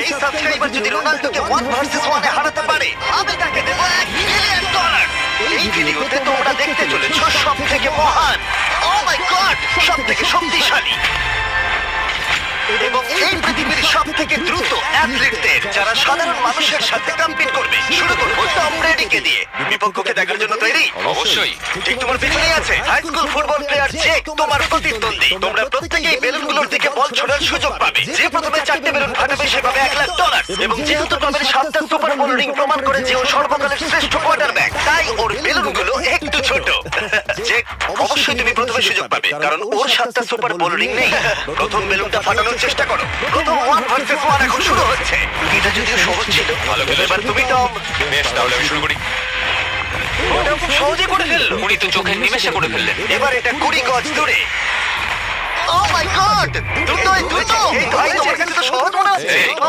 এই সাবস্ক্রাইবার যদি রোনাল্ডোকে 1 ভার্সেস 1 এ হারাতে পারে আমি তাকে দেব $1 মিলিয়ন। এই ভিডিওতে তোমরা দেখতে চলেছো সবথেকে মহান, ও মাই গড, সবথেকে শক্তিশালী এবং এই পৃথিবীর সবথেকে দ্রুত অ্যাথলিটদের যারা সাধারণ মানুষের সাথে কম্পিট করবে। শুরু করবো টম ব্রেডিকে দিয়ে। বিপক্ষকে দেখার জন্য তৈরি? অবশ্যই। ঠিক তোমার পিছনেই আছে high school football player Jake, তোমার প্রতিদ্বন্দ্বী। তোমরা প্রত্যেকেই বেলুনগুলোর দিকে বল ছোড়ার সুযোগ পাবে। যে প্রথমে 4টে বেলুন ফাটাবে সে পাবে $1,00,000। এবং যেহেতু টমের 7টা সুপার বোল রিং প্রমাণ করে যে ও সর্বকালের শ্রেষ্ঠ কোয়ার্টারব্যাক, তাই ওর বেলুনগুলো একটু ছোট। জেক, অবশ্যই তুমি প্রথমে সুযোগ পাবে কারণ ওর 7টা সুপার বোল রিং নেই। প্রথম বেলুনটা ফাটানোর চেষ্টা করো। প্রথম 1 ভার্সেস 1 এখন শুরু হচ্ছে। এটা যদিও সহজ ছিল, ভালো খেলেছো। এবার তুমি টম। বেশ, তাহলে আমি শুরু করি। ওটা খুব সহজে করে ফেললো। উনি তো চোখের নিমেষে করে ফেললেন। এবার এটা 20 গজ দূরে। ও মাই গড, দ্রুত দ্রুত। এই ভাই, তোমার কাছে তো সহজ মনে হচ্ছে।